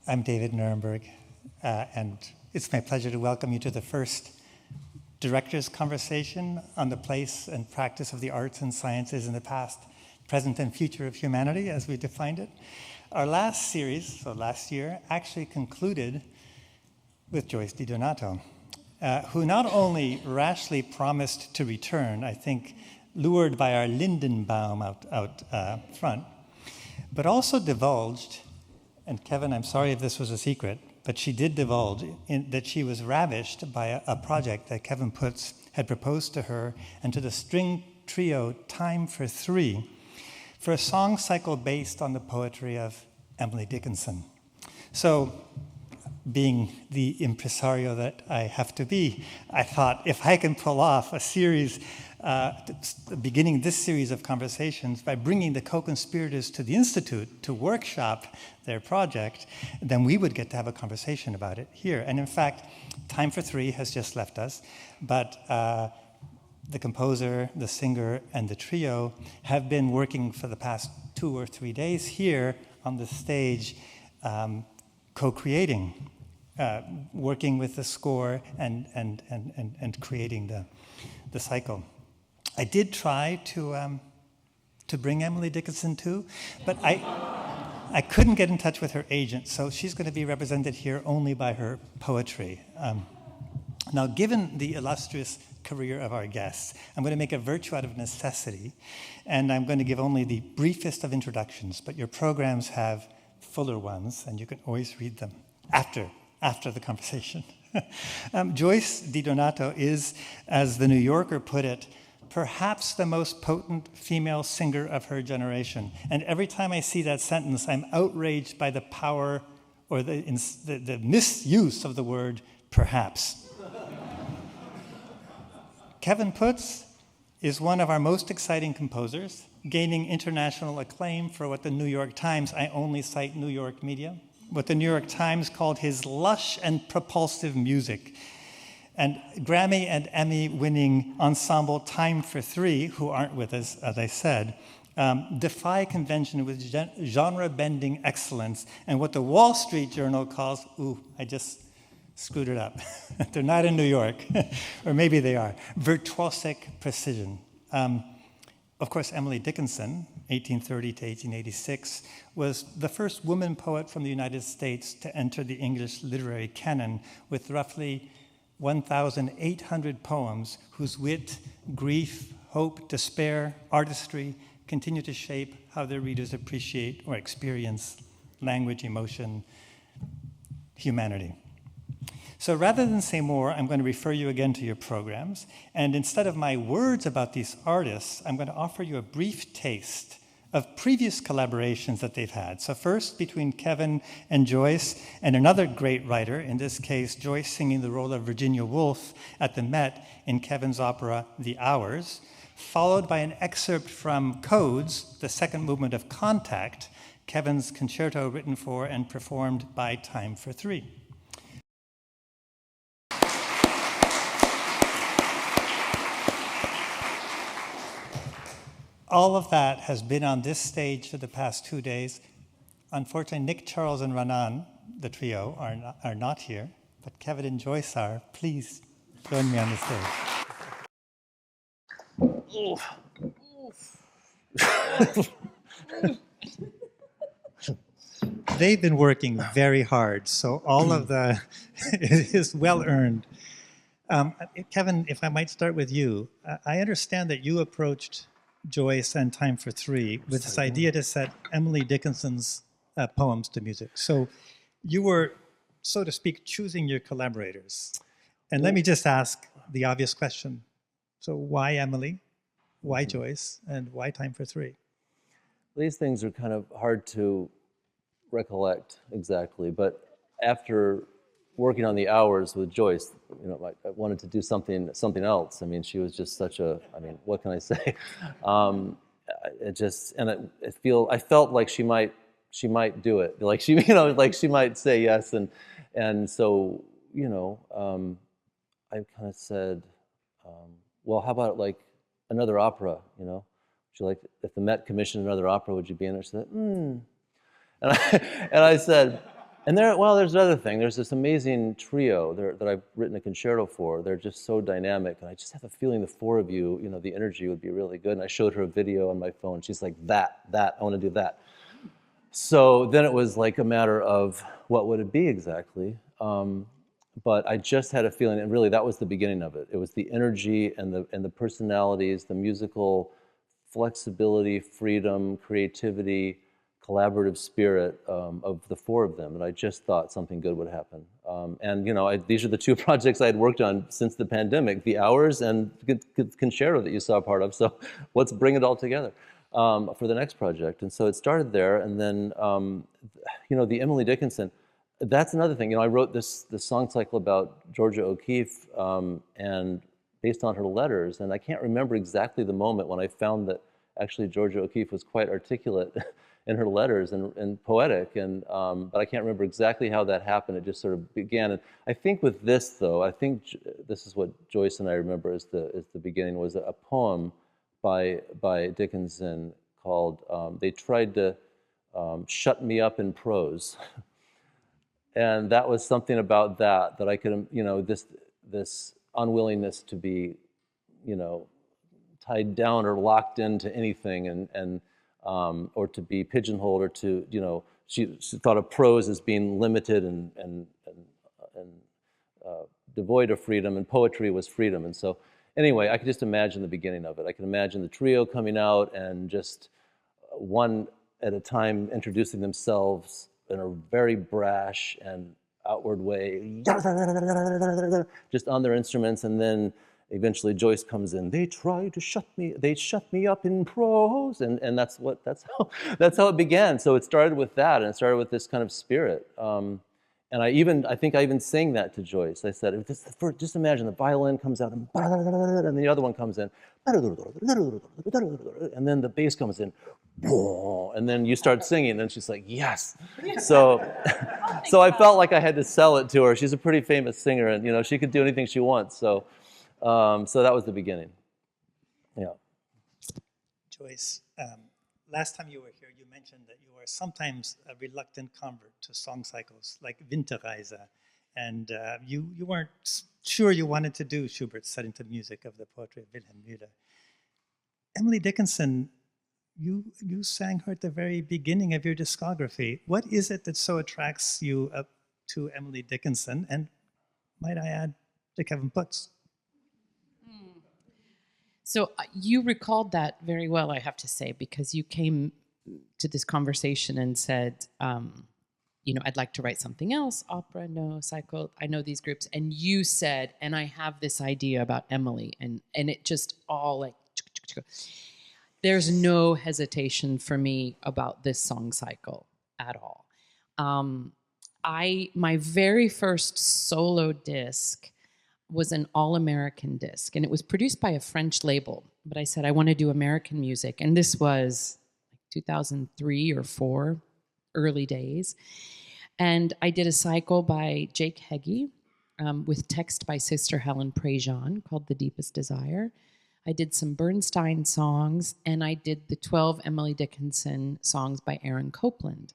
I'm David Nuremberg, and it's my pleasure to welcome you to the first Director's Conversation on the place and practice of the arts and sciences in the past, present, and future of humanity, as we defined it. Our last series, so last year, actually concluded with Joyce DiDonato, who not only rashly promised to return, I think lured by our Lindenbaum out front, but also divulged, and Kevin, I'm sorry if this was a secret, but she did divulge that she was ravished by a project that Kevin Putz had proposed to her and to the string trio Time for Three for a song cycle based on the poetry of Emily Dickinson. So, being the impresario that I have to be, I thought if I can pull off a series, beginning this series of conversations by bringing the co-conspirators to the Institute to workshop their project, then we would get to have a conversation about it here. And in fact, Time for Three has just left us, but the composer, the singer, and the trio have been working for the past 2 or 3 days here on the stage, co-creating, working with the score and creating the cycle. I did try to bring Emily Dickinson too, but I couldn't get in touch with her agent, so she's going to be represented here only by her poetry. Now, given the illustrious career of our guests, I'm going to make a virtue out of necessity, and I'm going to give only the briefest of introductions, but your programs have fuller ones, and you can always read them after the conversation. Joyce DiDonato is, as the New Yorker put it, perhaps the most potent female singer of her generation. And every time I see that sentence, I'm outraged by the power or the misuse of the word perhaps. Kevin Putz is one of our most exciting composers, gaining international acclaim for what the New York Times, I only cite New York media, what the New York Times called his lush and propulsive music. And Grammy and Emmy-winning ensemble Time for Three, who aren't with us, as I said, defy convention with genre-bending excellence and what the Wall Street Journal calls, I just screwed it up. They're not in New York, or maybe they are, virtuosic precision. Of course, Emily Dickinson, 1830 to 1886, was the first woman poet from the United States to enter the English literary canon with roughly 1,800 poems whose wit, grief, hope, despair, artistry continue to shape how their readers appreciate or experience language, emotion, humanity. So rather than say more, I'm going to refer you again to your programs. And instead of my words about these artists, I'm going to offer you a brief taste of previous collaborations that they've had. So first, between Kevin and Joyce, and another great writer, in this case, Joyce singing the role of Virginia Woolf at the Met in Kevin's opera, The Hours, followed by an excerpt from Codes, the second movement of Contact, Kevin's concerto written for and performed by Time for Three. All of that has been on this stage for the past 2 days. Unfortunately, Nick, Charles, and Ranan, the trio, are not here, but Kevin and Joyce are. Please join me on the stage. They've been working very hard, so all of it is well-earned. Kevin, if I might start with you, I understand that you approached Joyce and Time for Three with this idea to set Emily Dickinson's poems to music. So you were, so to speak, choosing your collaborators. And let me just ask the obvious question. So why Emily, why Joyce, and why Time for Three? These things are kind of hard to recollect exactly, but after working on The Hours with Joyce, I wanted to do something else. I mean, she was just such a, what can I say? I felt like she might do it. Like she, like she might say yes. And so, I kind of said, well, how about like another opera, Would you like, if the Met commissioned another opera, would you be in there? She said, And I said, And there's another thing. There's this amazing trio that I've written a concerto for. They're just so dynamic, and I just have a feeling the four of you, the energy would be really good. And I showed her a video on my phone. She's like, that, I want to do that. So then it was like a matter of what would it be exactly. But I just had a feeling, and really that was the beginning of it. It was the energy and the personalities, the musical flexibility, freedom, creativity, collaborative spirit of the four of them, and I just thought something good would happen. These are the two projects I had worked on since the pandemic: The Hours and Concerto that you saw a part of. So let's bring it all together for the next project. And so it started there, and then the Emily Dickinson. That's another thing. I wrote this song cycle about Georgia O'Keeffe, and based on her letters, and I can't remember exactly the moment when I found that actually Georgia O'Keeffe was quite articulate in her letters and poetic, but I can't remember exactly how that happened. It just sort of began. And I think with this, though, I think this is what Joyce and I remember as the beginning, was a poem by Dickinson called "They Tried to Shut Me Up in Prose." And that was something about that I could, this unwillingness to be, tied down or locked into anything, or to be pigeonholed, or to, she thought of prose as being limited and devoid of freedom, and poetry was freedom. And so, anyway, I could just imagine the beginning of it. I could imagine the trio coming out and just one at a time introducing themselves in a very brash and outward way, just on their instruments, and then eventually Joyce comes in. They shut me up in prose, and that's how it began. So it started with that, and it started with this kind of spirit. And I think I even sang that to Joyce. I said, just imagine the violin comes out, and the other one comes in, and then the bass comes in, and then you start singing, and she's like, yes. So I felt like I had to sell it to her. She's a pretty famous singer, and she could do anything she wants. So that was the beginning. Yeah. Joyce, last time you were here, you mentioned that you were sometimes a reluctant convert to song cycles like Winterreise, and you weren't sure you wanted to do Schubert's setting to music of the poetry of Wilhelm Müller. Emily Dickinson, you sang her at the very beginning of your discography. What is it that so attracts you up to Emily Dickinson, and might I add, to Kevin Putz? So you recalled that very well, I have to say, because you came to this conversation and said, I'd like to write something else, opera, no, cycle, I know these groups. And you said, and I have this idea about Emily, and it just all like, there's no hesitation for me about this song cycle at all. My very first solo disc was an all-American disc, and it was produced by a French label. But I said, I want to do American music. And this was 2003 or 4, early days. And I did a cycle by Jake Heggie with text by Sister Helen Prejean called The Deepest Desire. I did some Bernstein songs, and I did the 12 Emily Dickinson songs by Aaron Copland.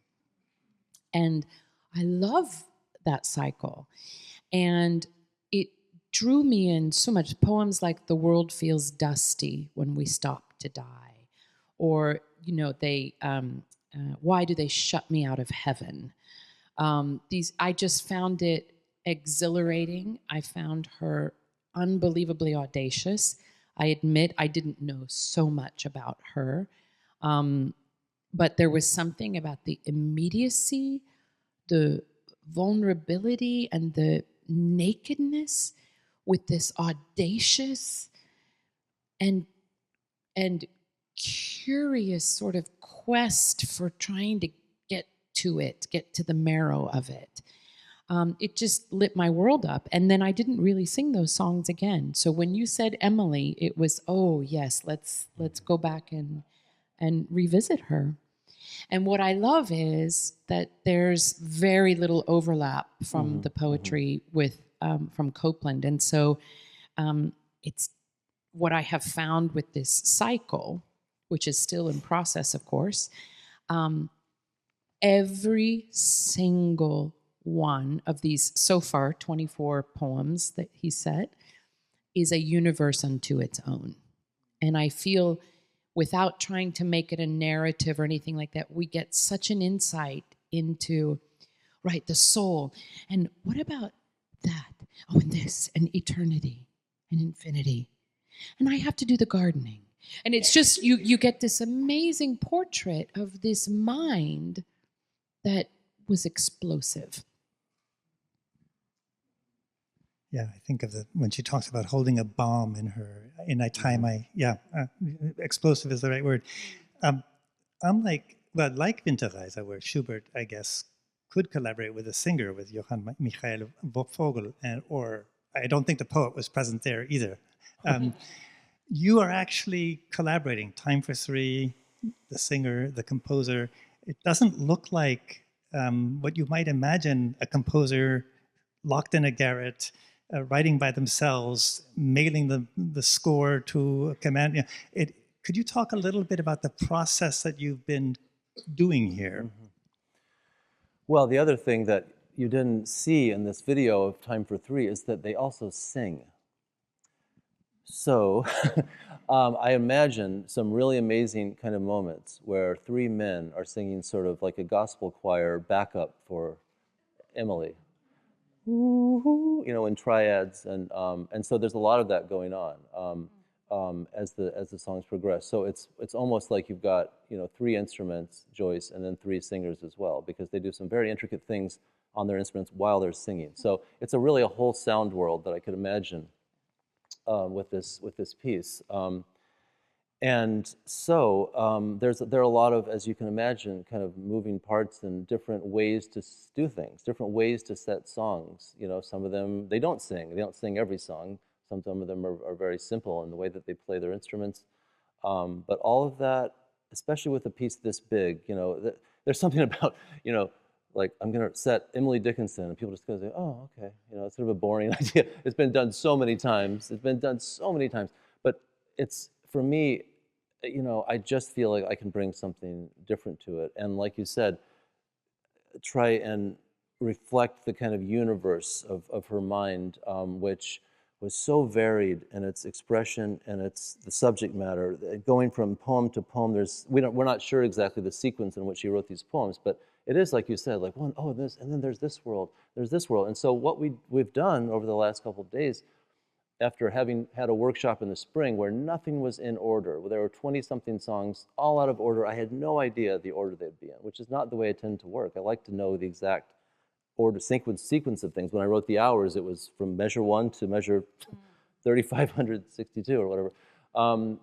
And I love that cycle. And it drew me in so much. Poems like "The world feels dusty when we stop to die," or "Why do they shut me out of heaven?" I just found it exhilarating. I found her unbelievably audacious. I admit I didn't know so much about her, but there was something about the immediacy, the vulnerability, and the nakedness with this audacious and curious sort of quest for trying to get to the marrow of it. It just lit my world up. And then I didn't really sing those songs again. So when you said Emily, it was, oh yes, let's go back and revisit her. And what I love is that there's very little overlap from the poetry with from Copland. And so it's what I have found with this cycle, which is still in process, of course. Every single one of these, so far, 24 poems that he set, is a universe unto its own. And I feel, without trying to make it a narrative or anything like that, we get such an insight into, right, the soul. And what about that? Oh, and this, and eternity, and infinity. And I have to do the gardening. And it's just, you get this amazing portrait of this mind that was explosive. Yeah, I think of when she talks about holding a bomb in her, in a time explosive is the right word. Like Winterreise, where Schubert, I guess, could collaborate with a singer, with Johann Michael Vogel, or I don't think the poet was present there either. You are actually collaborating, Time for Three, the singer, the composer. It doesn't look like what you might imagine a composer locked in a garret, writing by themselves, mailing the score to a command. You know, could you talk a little bit about the process that you've been doing here? Mm-hmm. Well, the other thing that you didn't see in this video of Time for Three is that they also sing. So I imagine some really amazing kind of moments where three men are singing sort of like a gospel choir backup for Emily, you know, in triads, and so there's a lot of that going on as the songs progress. So it's almost like you've got, you know, three instruments, Joyce, and then three singers as well, because they do some very intricate things on their instruments while they're singing. So it's really a whole sound world that I could imagine with this piece. And so there are a lot of, as you can imagine, kind of moving parts and different ways to do things, different ways to set songs. You know, some of them, they don't sing every song. Some of them are very simple in the way that they play their instruments. But all of that, especially with a piece this big, you know, there's something about, you know, like, I'm going to set Emily Dickinson, and people just go, oh, okay. You know, it's sort of a boring idea. It's been done so many times. But it's, for me, you know, I just feel like I can bring something different to it. And like you said, try and reflect the kind of universe of her mind, which was so varied in its expression and the subject matter. Going from poem to poem, we're not sure exactly the sequence in which she wrote these poems, but it is, like you said, like this, and then there's this world, And so what we've done over the last couple of days, after having had a workshop in the spring where nothing was in order, where there were 20-something songs all out of order, I had no idea the order they'd be in, which is not the way I tend to work. I like to know the exact order, sequence of things. When I wrote the hours, it was from measure 1 to measure 3,562 or whatever.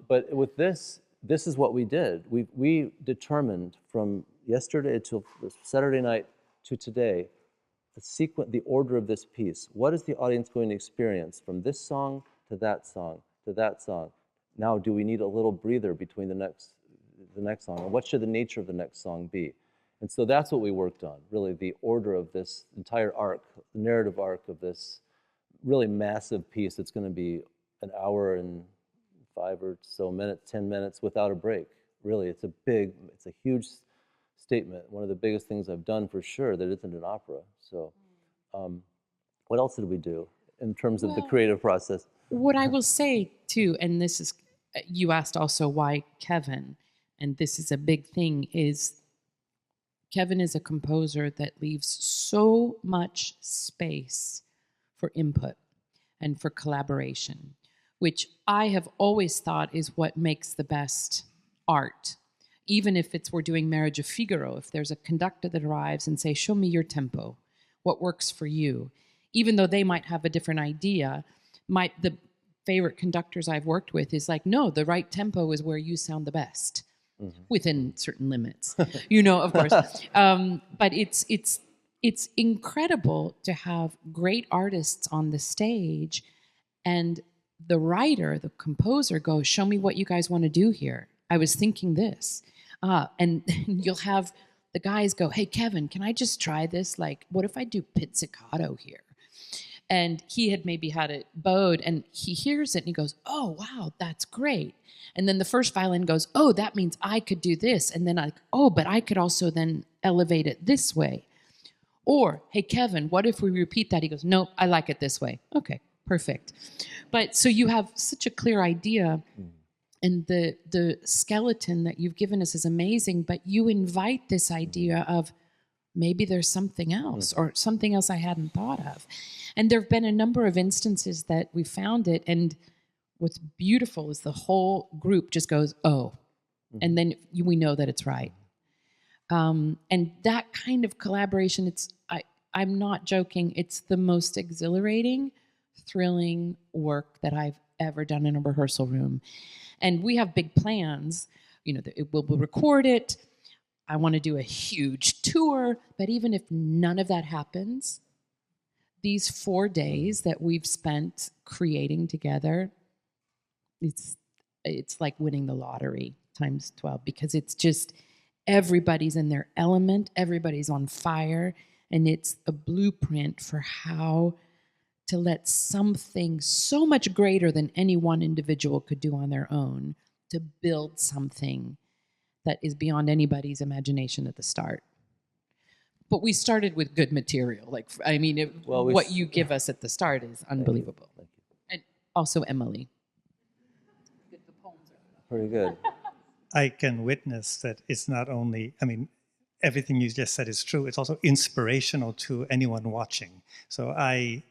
But with this is what we did. We determined from yesterday till Saturday night to today, the order of this piece. What is the audience going to experience from this song to that song to that song? Now, do we need a little breather between the next song? And what should the nature of the next song be? And so that's what we worked on, really, the order of this entire arc, the narrative arc of this really massive piece. It's going to be an hour and 5 or so minutes, 10 minutes without a break. Really, it's a huge statement. One of the biggest things I've done for sure that isn't an opera. So what else did we do in terms of the creative process? What I will say too, and this is, you asked also why Kevin, and this is a big thing, is Kevin is a composer that leaves so much space for input and for collaboration, which I have always thought is what makes the best art. Even if we're doing Marriage of Figaro, if there's a conductor that arrives and say, show me your tempo, what works for you, even though they might have a different idea, the favorite conductors I've worked with is like, no, the right tempo is where you sound the best, within certain limits, you know, of course. But it's incredible to have great artists on the stage, and the writer, the composer goes, show me what you guys want to do here. I was thinking this. And you'll have the guys go, hey, Kevin, can I just try this? Like, what if I do pizzicato here? And he had maybe had it bowed, and he hears it, and he goes, oh, wow, that's great. And then the first violin goes, oh, that means I could do this. And then but I could also then elevate it this way. Or, hey, Kevin, what if we repeat that? He goes, nope, I like it this way. Okay, perfect. But so you have such a clear idea, and the skeleton that you've given us is amazing, but you invite this idea of maybe there's something else or something else I hadn't thought of. And there have been a number of instances that we found it, and what's beautiful is the whole group just goes, oh, and then we know that it's right. And that kind of collaboration, I'm not joking, it's the most exhilarating, thrilling work that I've ever done in a rehearsal room. And we have big plans, we'll record it. I want to do a huge tour, but even if none of that happens, these 4 days that we've spent creating together, it's like winning the lottery times 12, because it's just everybody's in their element, everybody's on fire, and it's a blueprint for how to let something so much greater than any one individual could do on their own to build something that is beyond anybody's imagination at the start. But we started with good material. What you give us at the start is unbelievable. Thank you. And also Emily. Pretty good. I can witness that it's not only, everything you just said is true, it's also inspirational to anyone watching. So I'm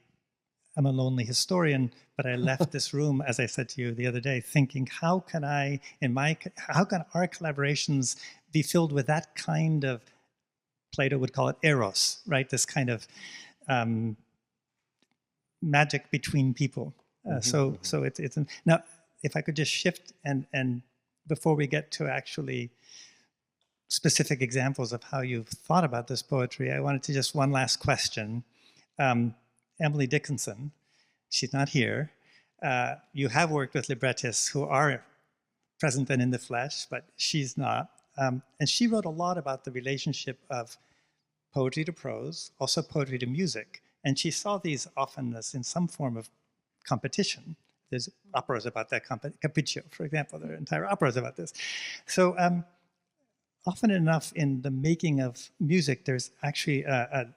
a lonely historian, but I left this room, as I said to you the other day, thinking, how can our collaborations be filled with that kind of, Plato would call it eros, right? This kind of magic between people. So it's now, if I could just shift and before we get to actually specific examples of how you've thought about this poetry, I wanted to just one last question. Emily Dickinson, she's not here. You have worked with librettists who are present and in the flesh, but she's not. And she wrote a lot about the relationship of poetry to prose, also poetry to music. And she saw these often as in some form of competition. There's operas about that, Capriccio, for example. There are entire operas about this. So often enough in the making of music, there's actually a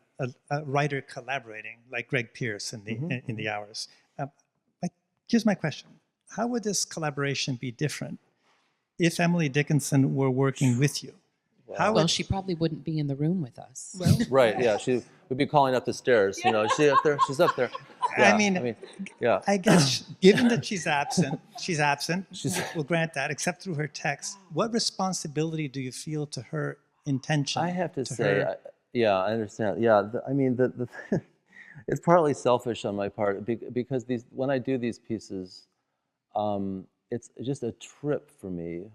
writer collaborating, like Greg Pierce in the Hours. Here's my question. How would this collaboration be different if Emily Dickinson were working with you? Well, she probably wouldn't be in the room with us. Well, Right, yeah, she would be calling up the stairs, she's up there, she's up there. Yeah, yeah. I guess given that she's absent, we'll grant that, except through her text. What responsibility do you feel to her intention? I have to say, I understand. Yeah, it's partly selfish on my part because when I do these pieces, it's just a trip for me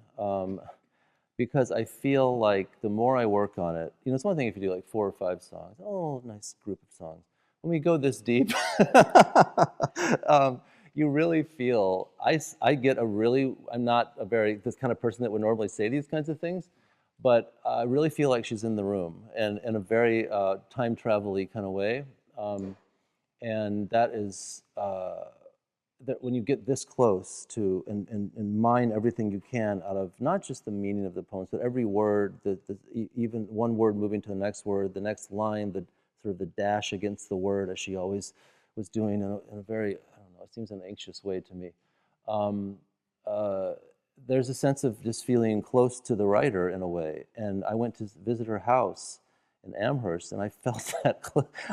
because I feel like the more I work on it, it's one thing if you do like 4 or 5 songs. Oh, nice group of songs. When we go this deep, you really feel, I'm not this kind of person that would normally say these kinds of things, but I really feel like she's in the room and in a very time travel-y kind of way. And that is, that when you get this close to and mine everything you can out of not just the meaning of the poems, but every word, even one word moving to the next word, the next line, the sort of the dash against the word, as she always was doing in a very, I don't know, it seems an anxious way to me. There's a sense of just feeling close to the writer in a way. And I went to visit her house in Amherst, and I felt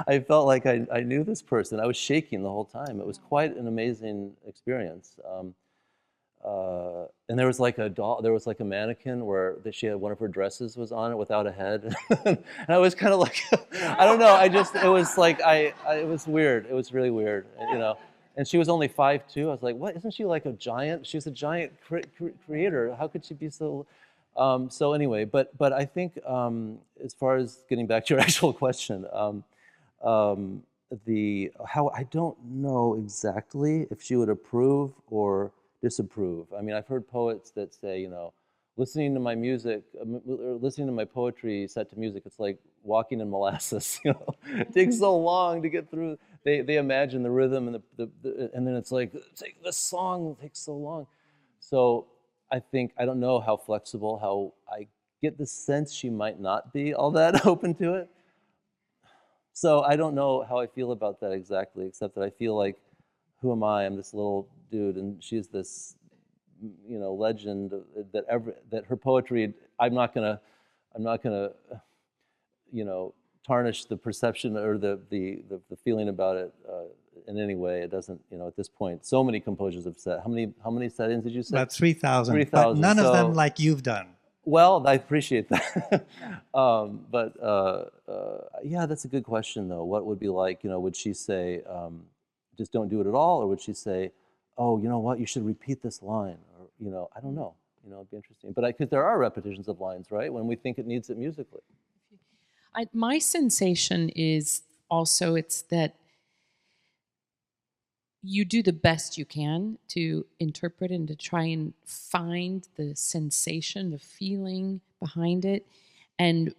I felt like I knew this person. I was shaking the whole time. It was quite an amazing experience. And there was like a doll, there was like a mannequin that she had one of her dresses was on it without a head. And I was kind of like, I don't know, it was like, it was weird. It was really weird, And she was only 5'2". I was like, what, isn't she like a giant? She's a giant creator. How could she be so... So anyway, but I think as far as getting back to your actual question, how I don't know exactly if she would approve or disapprove. I mean, I've heard poets that say, listening to my music, listening to my poetry set to music, it's like walking in molasses. It takes so long to get through. They imagine the rhythm and and then it's like this song takes so long. So I don't know how flexible, how I get the sense she might not be all that open to it. So I don't know how I feel about that exactly, except that I feel like, who am I? I'm this little dude, and she's this, legend that her poetry. I'm not gonna, tarnish the perception or the feeling about it in any way. It doesn't, at this point. So many composers have said. How many settings did you say? About 3,000, but 3,000. none of them So, like you've done. well, I appreciate that. Yeah, that's a good question, though. What would be like, would she say, just don't do it at all? Or would she say, oh, you know what, you should repeat this line? Or, I don't know. It'd be interesting. But because there are repetitions of lines, right? When we think it needs it musically. My sensation is also it's that you do the best you can to interpret and to try and find the sensation, the feeling behind it. And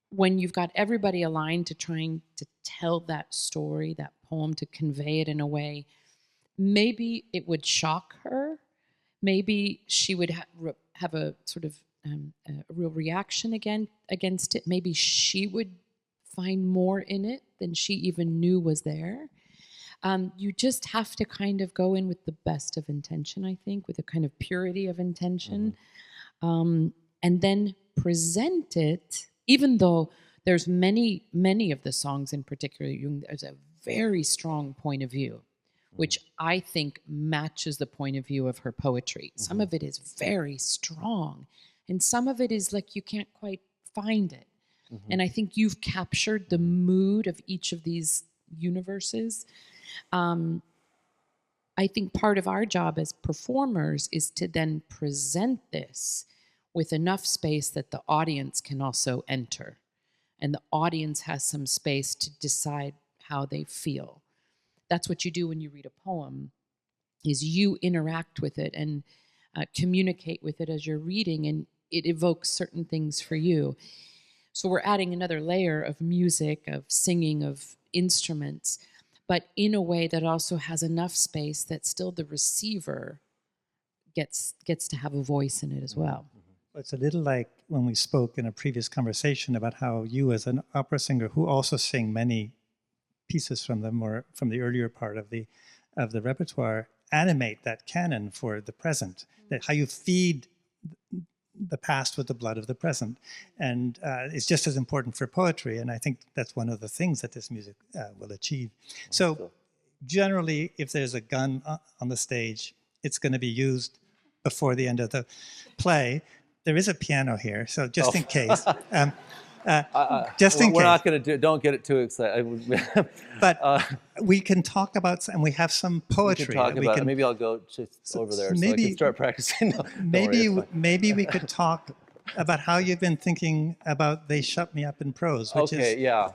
when you've got everybody aligned to trying to tell that story, that poem, to convey it in a way, maybe it would shock her. Maybe she would have a sort of a real reaction against it. Maybe she would find more in it than she even knew was there. You just have to kind of go in with the best of intention, I think, with a kind of purity of intention, and then present it, even though there's many of the songs in particular, there's a very strong point of view, which I think matches the point of view of her poetry. Some of it is very strong, and some of it is like you can't quite find it. And I think you've captured the mood of each of these universes. I think part of our job as performers is to then present this with enough space that the audience can also enter, and the audience has some space to decide how they feel. That's what you do when you read a poem, is you interact with it and communicate with it as you're reading, and it evokes certain things for you. So we're adding another layer of music, of singing, of instruments, but in a way that also has enough space that still the receiver gets to have a voice in it as well. It's a little like when we spoke in a previous conversation about how you, as an opera singer who also sing many pieces from them or from the earlier part of the repertoire, animate that canon for the present. That how you feed the past with the blood of the present, and it's just as important for poetry. And I think that's one of the things that this music will achieve. So, generally, if there's a gun on the stage, it's going to be used before the end of the play. There is a piano here, so just in case. Just in case. We're not going to do. Don't get it too excited. But we can talk about, and we have some poetry. We can talk about it. Maybe I'll go just over there so I can start practicing. No, maybe we could talk about how you've been thinking about "They Shut Me Up in Prose," which is yeah.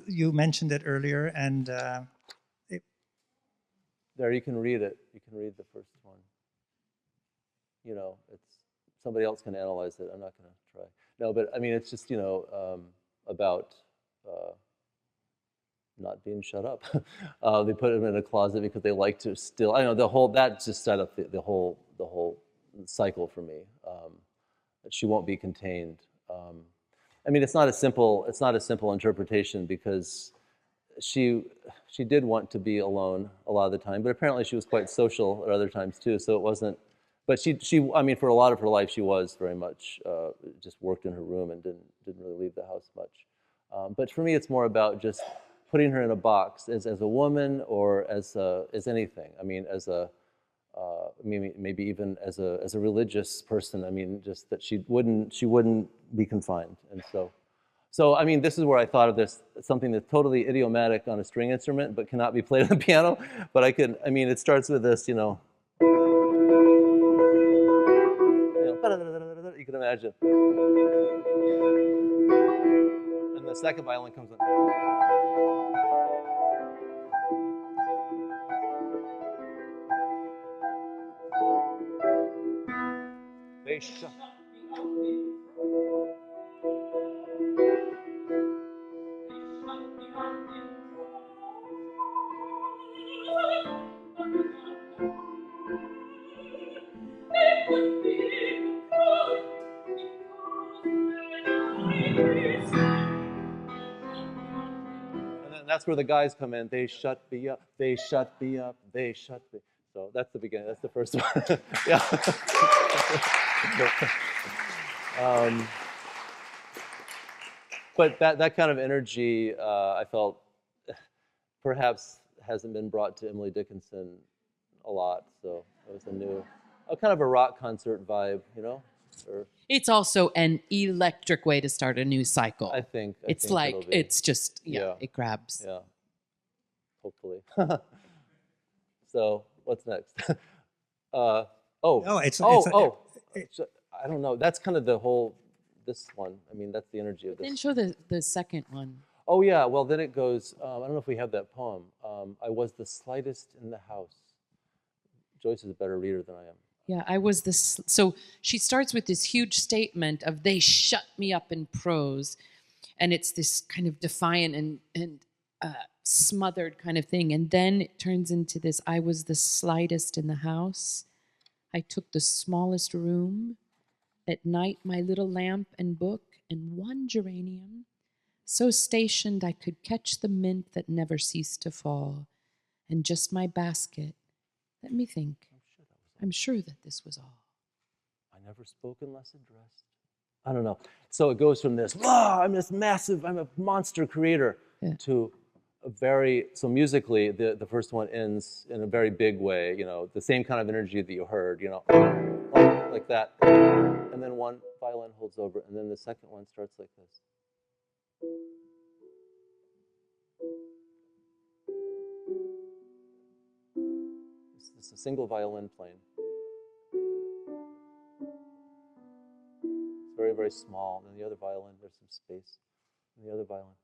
You mentioned it earlier, and there you can read it. You can read the first one. It's somebody else can analyze it. I'm not going to try. No, but I mean, it's just about not being shut up. They put him in a closet because they like to still. I know that just set up the whole cycle for me. That she won't be contained. I mean, it's not a simple interpretation because she did want to be alone a lot of the time, but apparently she was quite social at other times too. So it wasn't. But she I mean, for a lot of her life, she was very much just worked in her room and didn't really leave the house much. But for me, it's more about just putting her in a box as a woman or as anything. I mean, as a maybe even as a religious person. I mean, just that she wouldn't be confined. And so I mean, this is where I thought of this, something that's totally idiomatic on a string instrument, but cannot be played on the piano. But I mean, it starts with this, you can imagine. And the second violin comes in. They shut. that's where the guys come in. They shut me up, they shut me up, they shut me. So that's the beginning, that's the first one. Yeah. But that kind of energy, I felt, perhaps hasn't been brought to Emily Dickinson a lot. So it was a kind of a rock concert vibe, you know? Or, It's also an electric way to start a new cycle. I think It's it'll like, be. it's just, Yeah. it grabs. Yeah, hopefully. So what's next? Oh, No, so, I don't know. That's kind of the whole, this one. I mean, that's the energy of Then this. show the second one. Oh yeah, well then it goes, I don't know if we have that poem. I was the slightest in the house. Joyce is a better reader than I am. Yeah, I was this. So she starts with this huge statement of they shut me up in prose. And it's this kind of defiant and smothered kind of thing. And then it turns into this I was the slightest in the house. I took the smallest room. At night, my little lamp and book and one geranium. So stationed I could catch the mint that never ceased to fall. And just my basket. Let me think. I'm sure that this was all. I never spoke unless addressed. I don't know. So it goes from this, I'm this massive, I'm a monster creator, to a very, so musically, the first one ends in a very big way, you know, the same kind of energy that you heard, you know, like that. And then one violin holds over, and then the second one starts like this. It's a single violin playing. It's very, very small. And then the other violin, there's some space. And the other violin.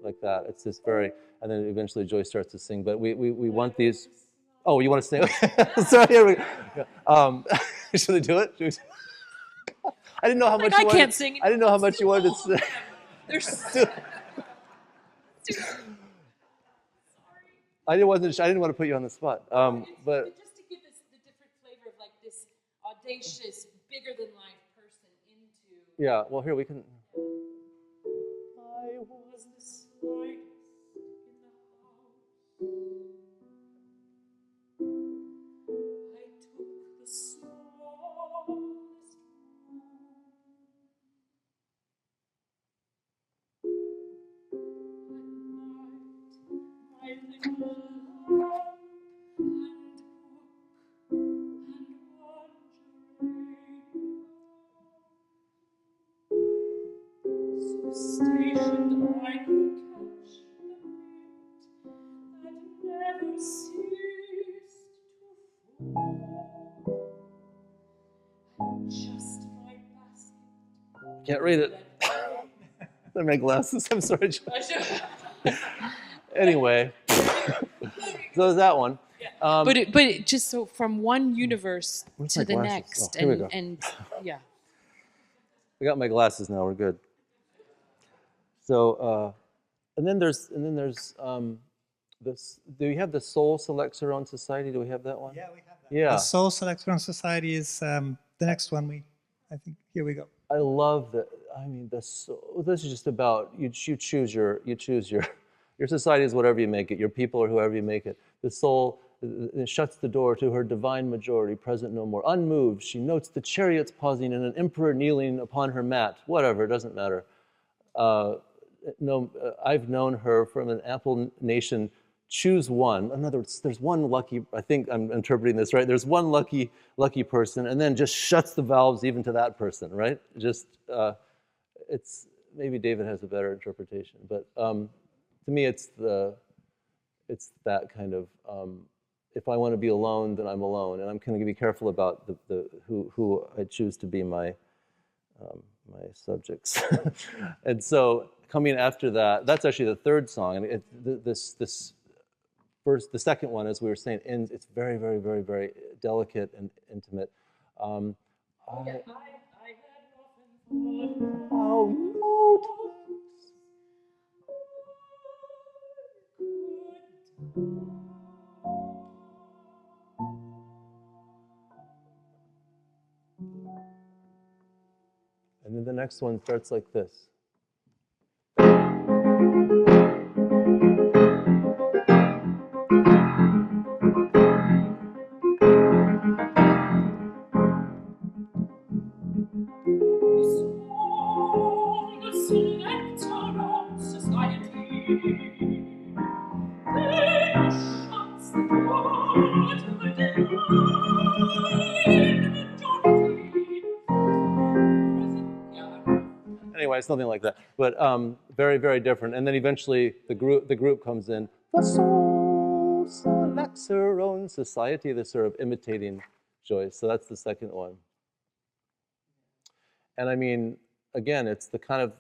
Like that. It's this very, and then eventually Joyce starts to sing. But we want these. Oh, you want to sing? Sorry, here we go. Should I do it? I didn't know how much you wanted. I can't sing. I didn't know how much you wanted to sing. There's I didn't want to put you on the spot. But just to give us the different flavor of like this audacious, bigger than life person into. Yeah. Well, here we can. I was the slightest in the house. I took the smallest room. At night, my little lamp and book and one geranium. So stationed I could catch the wind that never ceased to fall. And just my basket. Can't read it. They're my glasses. I'm sorry. Anyway, so that one. But it just so from one universe Where's to my the glasses? next, Oh, here we go. and yeah. I got my glasses now. We're good. So, and then there's this. Do we have the Soul Selects Her Own Society? Do we have that one? Yeah, we have that. Yeah. The Soul Selectron Society is the next one. I think here we go. I love that. I mean, this is just about you choose your society is whatever you make it. Your people or whoever you make it. The soul shuts the door to her divine majority, present no more. Unmoved, she notes the chariots pausing and an emperor kneeling upon her mat. Whatever, it doesn't matter. I've known her from an ample nation. Choose one. In other words, there's one lucky. I think I'm interpreting this right. There's one lucky person, and then just shuts the valves even to that person. Right? Just it's maybe David has a better interpretation, but to me, it's that kind of. If I want to be alone, then I'm alone, and I'm going to be careful about who I choose to be my subjects. And so coming after that, that's actually the third song, and the second one, as we were saying, ends. It's very, very, very, very delicate and intimate. I had often thought and then the next one starts like this. Anyway, something like that. But very, very different. And then eventually the group comes in. The soul selects her own society. They're sort of imitating Joyce. So that's the second one. And I mean, again, it's the kind of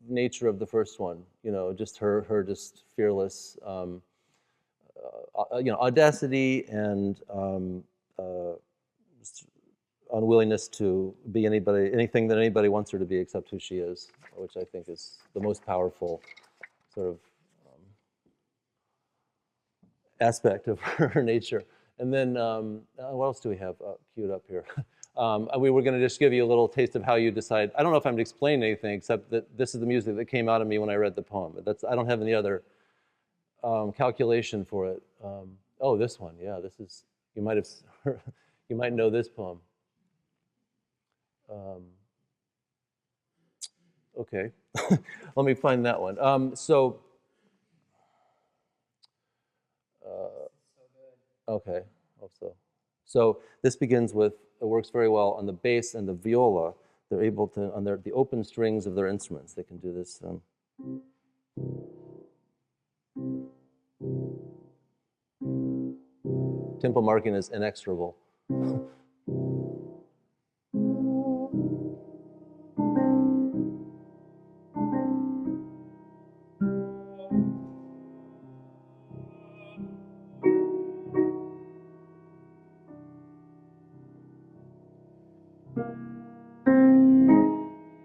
nature of the first one. You know, just her just fearless, audacity and just unwillingness to be anything that anybody wants her to be except who she is, which I think is the most powerful sort of aspect of her nature. And then what else do we have queued up here? We were going to just give you a little taste of how you decide. I don't know if I'm explaining anything except that this is the music that came out of me when I read the poem. I don't have any other calculation for it. Oh, this one, yeah, this is, you might know this poem. Okay, let me find that one. Okay, hope so. So this begins with, it works very well on the bass and the viola. They're able to, on the open strings of their instruments, they can do this. Tempo marking is inexorable.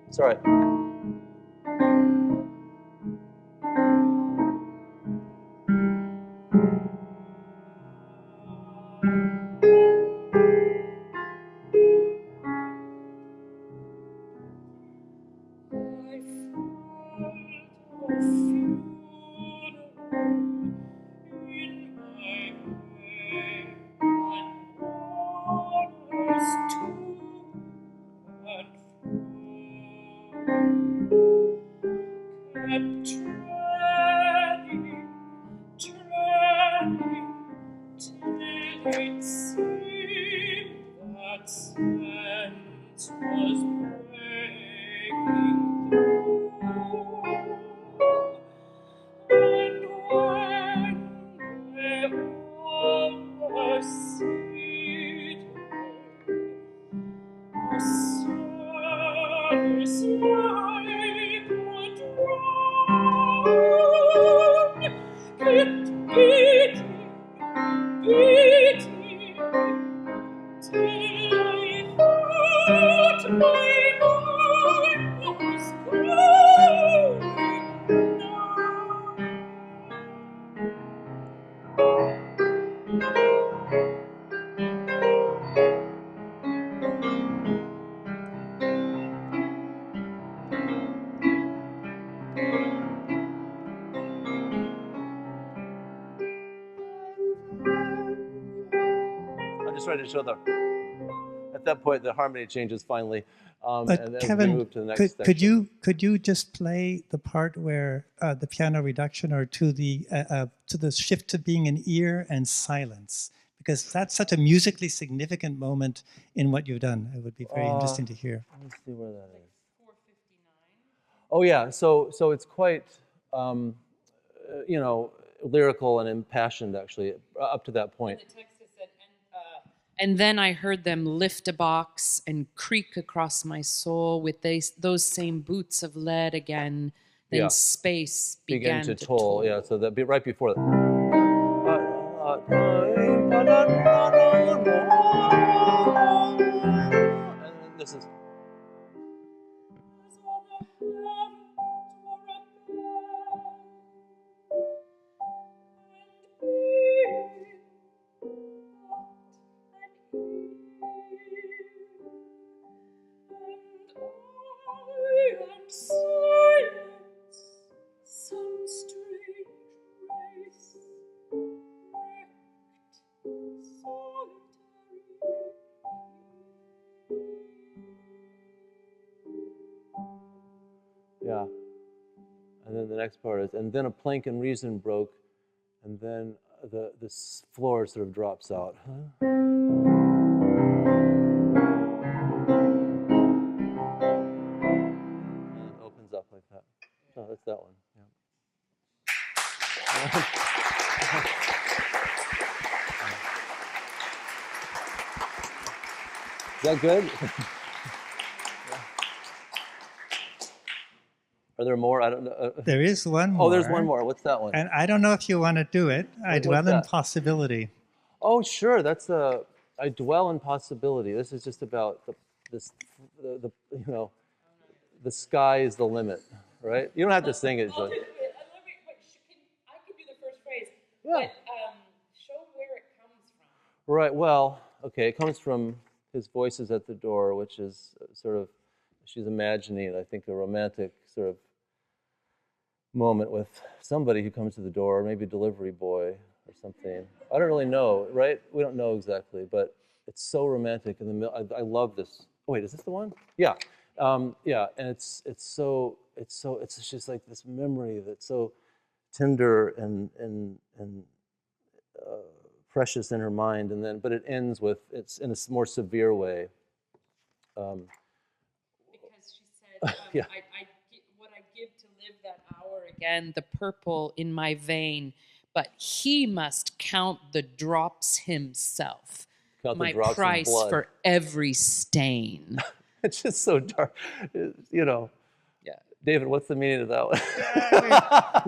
It's all right. Just trying to show at that point the harmony changes finally, But and then Kevin, we move to the next section. could you just play the part where the piano reduction, or to the shift to being an ear and silence, because that's such a musically significant moment in what you've done. It would be very interesting to hear. Let me see where that is. 459. Oh yeah, so it's quite lyrical and impassioned actually up to that point. And the text is said, and then I heard them lift a box and creak across my soul with those same boots of lead again. Then space began to toll. Yeah, so that'd be right before that. And then this is. Yeah. And then the next part is, and then a plank and reason broke, and then the floor sort of drops out. And it opens up like that. Oh, that's that one. Yeah. Is that good? Are there more? I don't know. There is one more. Oh, there's one more. What's that one? And I don't know if you want to do it. I What's dwell in that? possibility. Oh, sure. That's I dwell in possibility. This is just about the you know, the sky is the limit, right? You don't have to sing it, Joyce. I love it. But I could do the first phrase. Yeah. But show where it comes from. Right. Well, okay. It comes from his voices at the door, which is sort of, she's imagining, I think, a romantic sort of moment with somebody who comes to the door, maybe a delivery boy or something. I don't really know, right? We don't know exactly, but it's so romantic. And I love this. Oh, wait, is this the one? Yeah, yeah. And it's just like this memory that's so tender and precious in her mind. And then, but it ends with, it's in a more severe way. Because she said, Yeah. what I give to live that hour again, the purple in my vein, but he must count the drops himself. Count the my drops of price blood. for every stain. It's just so dark, you know. Yeah. David, what's the meaning of that one?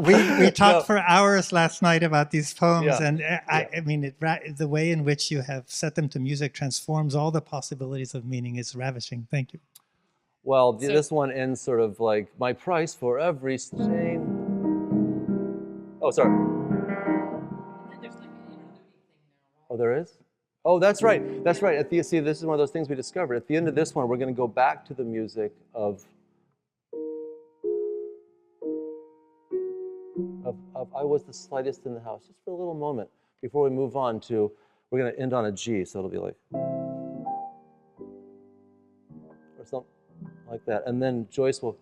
We talked for hours last night about these poems, Yeah. and I mean, the way in which you have set them to music transforms all the possibilities of meaning. Is ravishing. Thank you. Well, this one ends sort of like, my price for every stain. Oh, sorry. Oh, there is? Oh, that's right. That's right. See, this is one of those things we discovered. At the end of this one, we're going to go back to the music of I was the slightest in the house, just for a little moment before we move on to, we're going to end on a G, so it'll be like, or something like that. And then Joyce will,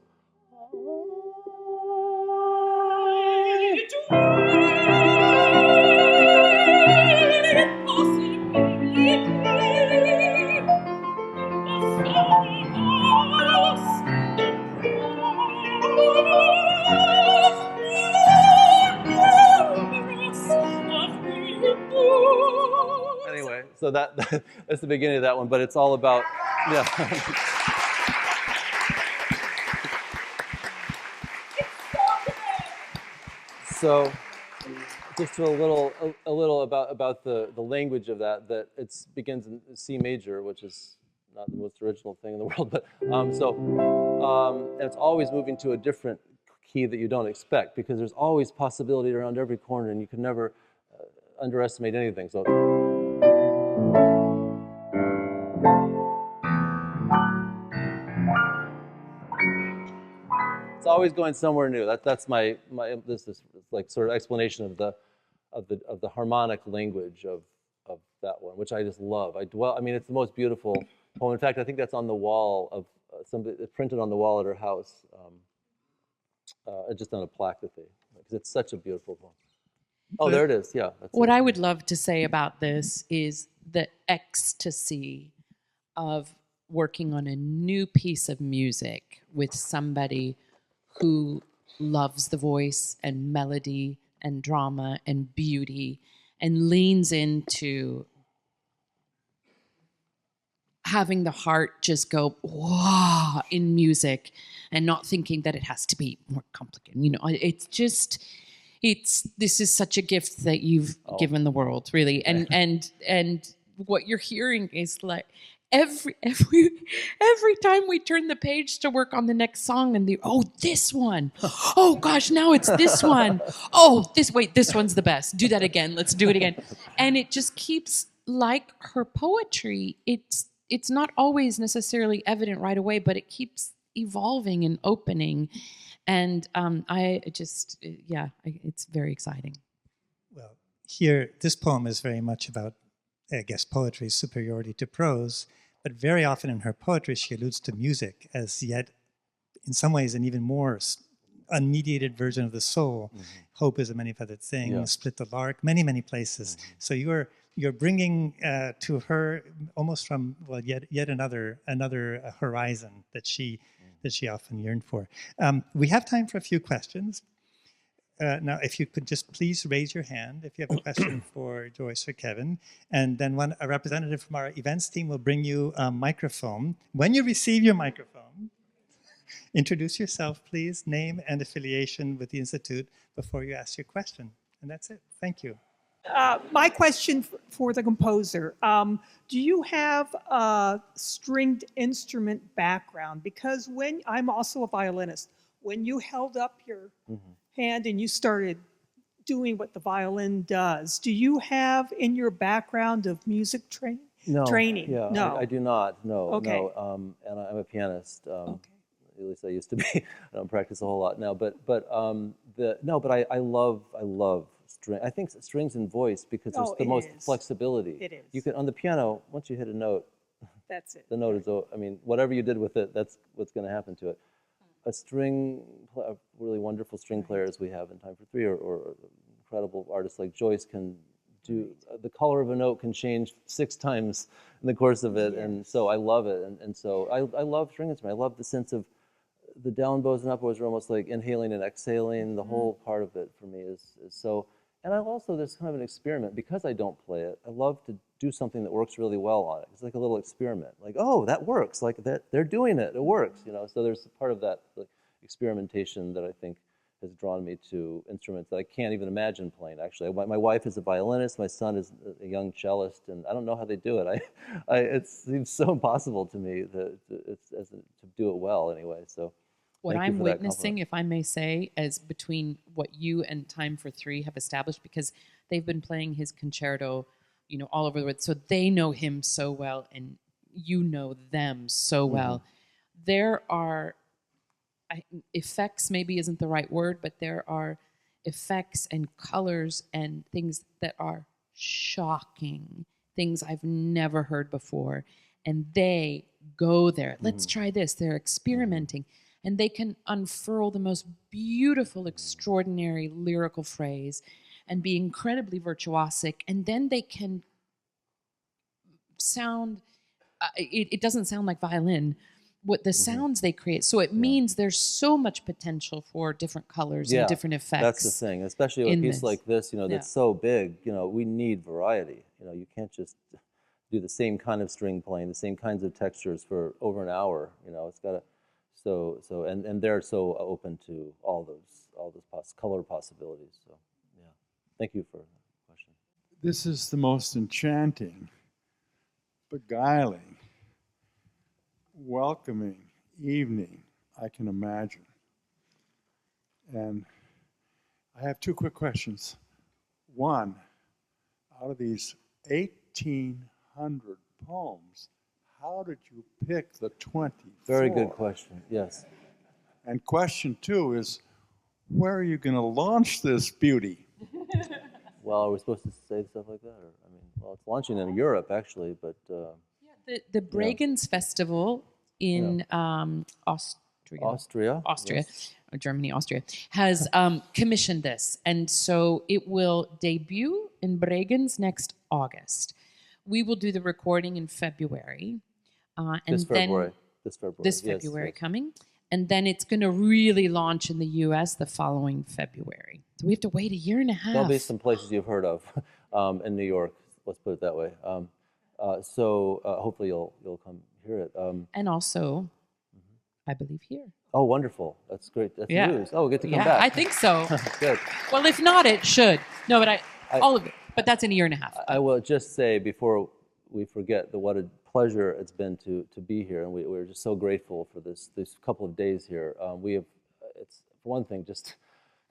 anyway, so that's the beginning of that one, but it's all about, yeah. So, just a little about the language of that it begins in C major, which is not the most original thing in the world, but and it's always moving to a different key that you don't expect, because there's always possibility around every corner, and you can never underestimate anything. So. It's always going somewhere new. That's my this is like sort of explanation of the harmonic language of that one, which I just love. I mean, it's the most beautiful poem. In fact, I think that's on the wall of somebody printed on the wall at her house, just on a plaque that because it's such a beautiful poem. Oh, there it is. Yeah. What I would love to say about this is the ecstasy of working on a new piece of music with somebody who loves the voice and melody and drama and beauty and leans into having the heart just go wow in music and not thinking that it has to be more complicated. You know, this is such a gift that you've given the world, really. And what you're hearing is like every time we turn the page to work on the next song, and this one, oh gosh, now it's this one, this one's the best, do that again, let's do it again. And it just keeps, like her poetry, it's not always necessarily evident right away, but it keeps evolving and opening. And it's very exciting. Well, here, this poem is very much about, I guess, poetry's superiority to prose, but very often in her poetry, she alludes to music as yet, in some ways, an even more unmediated version of the soul. Hope is a many-feathered thing, Yeah. split the lark, many, many places. So you're bringing to her almost from yet another horizon that she often yearned for. We have time for a few questions. Now, if you could just please raise your hand if you have a question for Joyce or Kevin, and then a representative from our events team will bring you a microphone. When you receive your microphone, introduce yourself, please, name and affiliation with the Institute before you ask your question. And that's it. Thank you. My question for the composer, do you have a stringed instrument background? Because I'm also a violinist, when you held up your hand and you started doing what the violin does, do you have in your background of music training? Yeah, No. I do not. No, Okay. no. And I'm a pianist. Okay. At least I used to be. I don't practice a whole lot now, but I love string. I think strings and voice because there's the most flexibility. It is. You can on the piano once you hit a note. That's it. The note is. I mean, whatever you did with it, that's what's going to happen to it. Really wonderful string players we have in Time for Three, or incredible artists like Joyce can do. The color of a note can change 6 times in the course of it, and so I love it. And so I love string instruments. I love the sense of the down bows and up bows are almost like inhaling and exhaling. The whole part of it for me is so. And I also, there's kind of an experiment. Because I don't play it, I love to do something that works really well on it. It's like a little experiment. Like, oh, that works. Like, that they're doing it. It works, you know. So there's part of that like, experimentation that I think has drawn me to instruments that I can't even imagine playing, actually. My wife is a violinist. My son is a young cellist. And I don't know how they do it. It seems so impossible to me to do it well, anyway. So. What I'm witnessing, if I may say, as between what you and Time for Three have established, because they've been playing his concerto, you know, all over the world, so they know him so well, and you know them so well. There are effects, maybe isn't the right word, but there are effects and colors and things that are shocking, things I've never heard before, and they go there. Let's try this. They're experimenting. And they can unfurl the most beautiful, extraordinary lyrical phrase and be incredibly virtuosic. And then they can sound, it doesn't sound like violin, what the sounds they create. So it means there's so much potential for different colors and different effects. That's the thing, especially with a piece like this, you know, that's so big, you know, we need variety. You know, you can't just do the same kind of string playing, the same kinds of textures for over an hour. You know, it's got to. And they're so open to all those color possibilities. So, yeah, thank you for the question. This is the most enchanting, beguiling, welcoming evening I can imagine. And I have 2 quick questions. One, out of these 1,800 poems, how did you pick the 24? Very good question, yes. And question 2 is, where are you going to launch this beauty? Well, are we supposed to say stuff like that? Or, I mean, well, it's launching in Europe, actually, but... The Bregenz Festival in Austria, yes. or Germany, Austria, has commissioned this. And so it will debut in Bregenz next August. We will do the recording in February. This February. This February coming. And then it's going to really launch in the U.S. the following February. So we have to wait a year and a half. There'll be some places you've heard of in New York. Let's put it that way. So hopefully you'll come hear it. And also, I believe here. Oh, wonderful! That's great. That's news. Oh, we get to come back. I think so. Good. Well, if not, it should. No, but all of it. But that's in a year and a half. I will just say before we forget that what a pleasure it's been to be here, and we're just so grateful for this couple of days here. We have, it's for one thing, just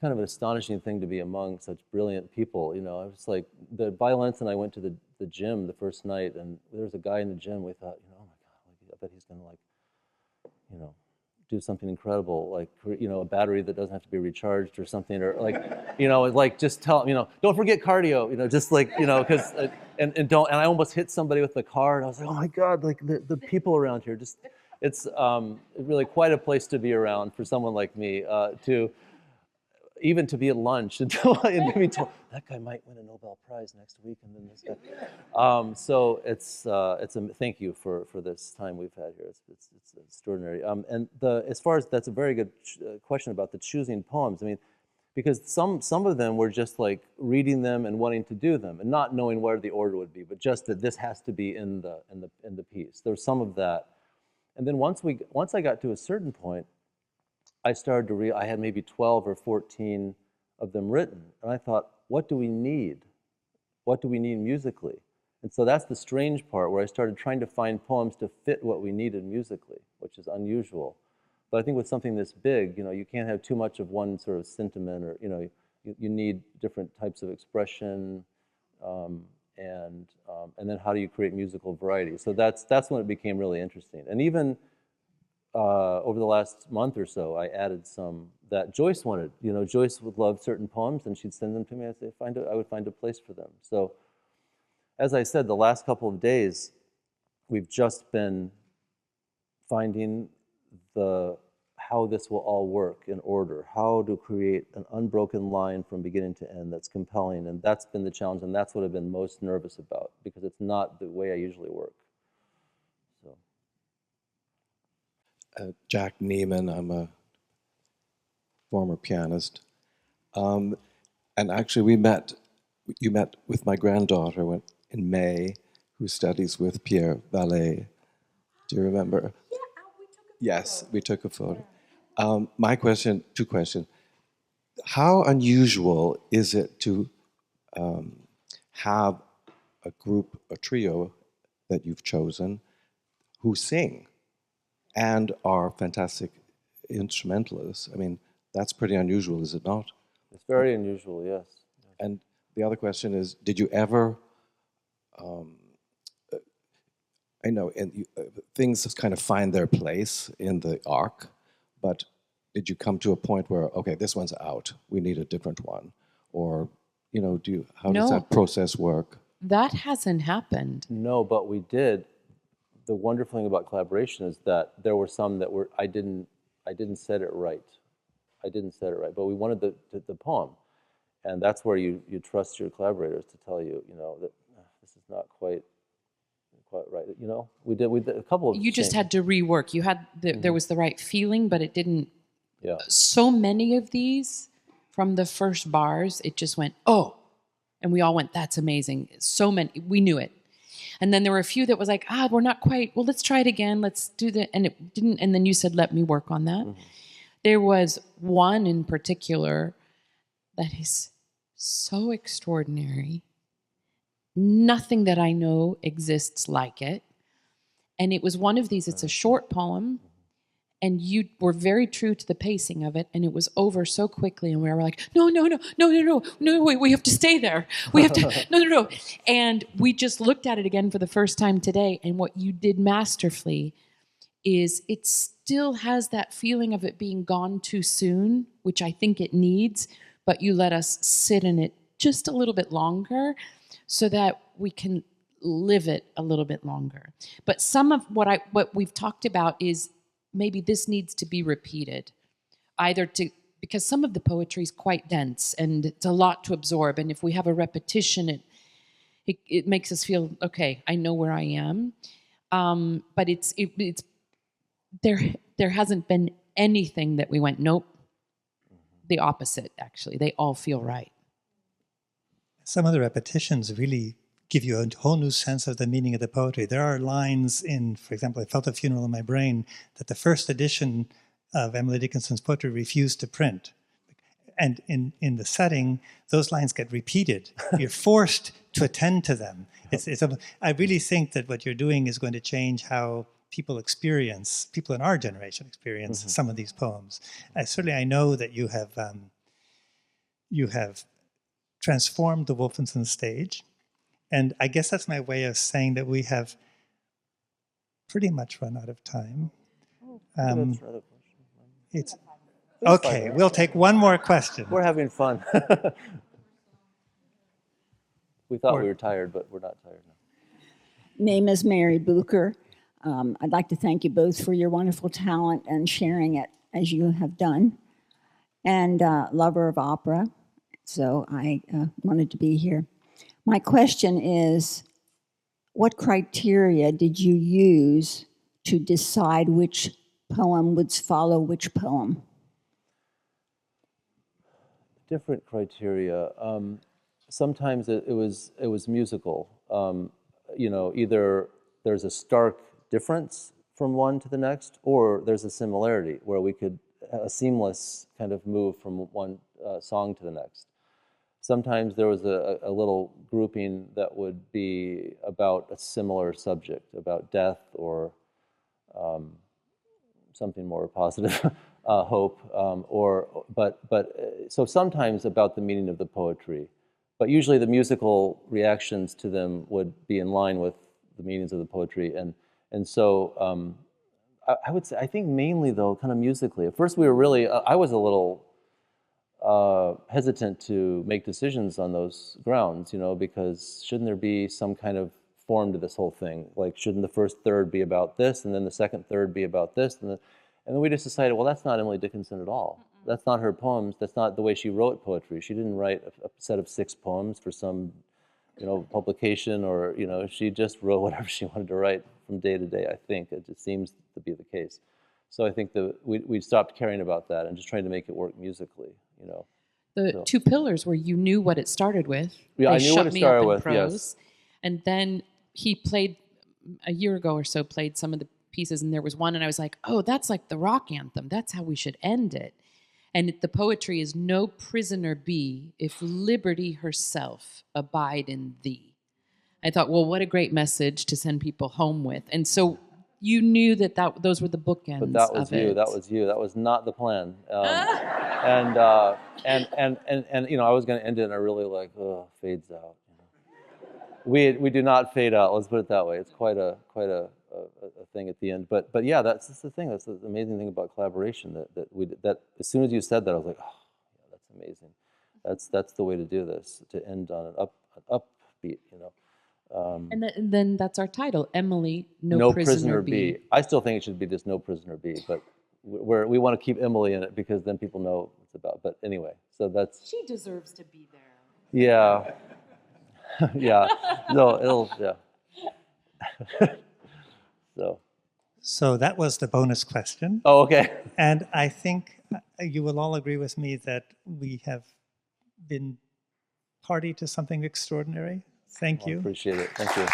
kind of an astonishing thing to be among such brilliant people. You know, I was like, the violinist and I went to the gym the first night, and there was a guy in the gym. We thought, you know, oh my God, I bet he's gonna like, you know, do something incredible, like, you know, a battery that doesn't have to be recharged or something, or like, you know, like just tell him, you know, don't forget cardio, you know, just like, you know, because, and I almost hit somebody with the car, and I was like, oh my God, like the people around here, just, it's really quite a place to be around for someone like me, to even to be at lunch until we told that guy might win a Nobel Prize next week, and then this guy. So it's a thank you for this time we've had here. It's extraordinary. And as far as that's a very good question about the choosing poems. I mean, because some of them were just like reading them and wanting to do them and not knowing where the order would be, but just that this has to be in the piece. There's some of that, and then once I got to a certain point, I started to I had maybe 12 or 14 of them written, and I thought, what do we need? What do we need musically? And so that's the strange part, where I started trying to find poems to fit what we needed musically, which is unusual. But I think with something this big, you can't have too much of one sort of sentiment, or you need different types of expression, and then how do you create musical variety? So that's when it became really interesting. And even over the last month or so, I added some that Joyce wanted. Joyce would love certain poems, and she'd send them to me. I would find a place for them. So, as I said, the last couple of days, we've just been finding how this will all work in order, how to create an unbroken line from beginning to end that's compelling, and that's been the challenge, and that's what I've been most nervous about, because it's not the way I usually work. Jack Neiman, I'm a former pianist. And actually you met with my granddaughter in May, who studies with Pierre Ballet. Do you remember? Yeah, we took a photo. Yes, we took a photo. My question, two questions. How unusual is it to have a group, a trio that you've chosen, who sing and are fantastic instrumentalists? I mean, that's pretty unusual, is it not? It's very unusual, yes. And the other question is, did you ever, I know things kind of find their place in the arc, but did you come to a point where, okay, this one's out, we need a different one? Or, how does that process work? That hasn't happened. No, but we did. The wonderful thing about collaboration is that there were some that I didn't set it right. But we wanted the poem, and that's where you trust your collaborators to tell you, that this is not quite right. We did a couple of. You just had to rework. You had there was the right feeling, but it didn't. Yeah. So many of these, from the first bars, it just went, oh, and we all went, that's amazing. So many, we knew it. And then there were a few that was like, we're not quite, well, let's try it again. Let's do that. And it didn't. And then you said, let me work on that. Mm-hmm. There was one in particular that is so extraordinary. Nothing that I know exists like it. And it was one of these, it's a short poem. And you were very true to the pacing of it, and it was over so quickly, and we were like, no, wait, we have to stay there. We have to, no. And we just looked at it again for the first time today, and what you did masterfully is it still has that feeling of it being gone too soon, which I think it needs, but you let us sit in it just a little bit longer so that we can live it a little bit longer. But some of what we've talked about is maybe this needs to be repeated, because some of the poetry is quite dense and it's a lot to absorb. And if we have a repetition, it makes us feel, okay, I know where I am. But it's there hasn't been anything that we went, nope. The opposite, actually. They all feel right. Some of the repetitions really give you a whole new sense of the meaning of the poetry. There are lines in, for example, I Felt a Funeral in My Brain, that the first edition of Emily Dickinson's poetry refused to print. And in the setting, those lines get repeated. You're forced to attend to them. I really think that what you're doing is going to change how people in our generation experience some of these poems. I know that you have transformed the Wolfensohn stage. And I guess that's my way of saying that we have pretty much run out of time. It's okay. We'll take one more question. We're having fun. We thought we were tired, but we're not tired now. Name is Mary Bucher. I'd like to thank you both for your wonderful talent and sharing it as you have done. and lover of opera, so I wanted to be here. My question is, what criteria did you use to decide which poem would follow which poem? Different criteria. Sometimes it was musical. Either there's a stark difference from one to the next, or there's a similarity where we could a seamless kind of move from one song to the next. Sometimes there was a little grouping that would be about a similar subject, about death or something more positive, hope, so sometimes about the meaning of the poetry, but usually the musical reactions to them would be in line with the meanings of the poetry, and so I would say, I think mainly though, kind of musically. At first we were really, I was a little hesitant to make decisions on those grounds, because shouldn't there be some kind of form to this whole thing? Like, shouldn't the first third be about this, and then the second third be about this? And then we just decided, well, that's not Emily Dickinson at all. That's not her poems. That's not the way she wrote poetry. She didn't write a set of 6 poems for some, publication, or, she just wrote whatever she wanted to write from day to day, I think. It just seems to be the case. So I think we stopped caring about that and just trying to make it work musically, The 2 pillars where you knew what it started with. Yeah, I They knew what shut it me started up in with, prose. yes. And then he played, a year ago or so, played some of the pieces, and there was one, and I was like, oh, that's like the rock anthem. That's how we should end it. And the poetry is, no prisoner be, if liberty herself abide in thee. I thought, well, what a great message to send people home with. And so you knew that those were the bookends. But that was of you. it. That was you. That was not the plan. And I was going to end it, and I really fades out. We do not fade out. Let's put it that way. It's quite a thing at the end. But yeah, that's the thing. That's the amazing thing about collaboration. That as soon as you said that, I was like, oh, yeah, that's amazing. That's the way to do this. To end on an upbeat. And then that's our title, Emily, No Prisoner Be. I still think it should be just No Prisoner Be, but we want to keep Emily in it because then people know what it's about. But anyway, so that's... She deserves to be there. Yeah. Yeah. No, yeah. So that was the bonus question. Oh, okay. And I think you will all agree with me that we have been party to something extraordinary. Thank you. I appreciate it. Thank you.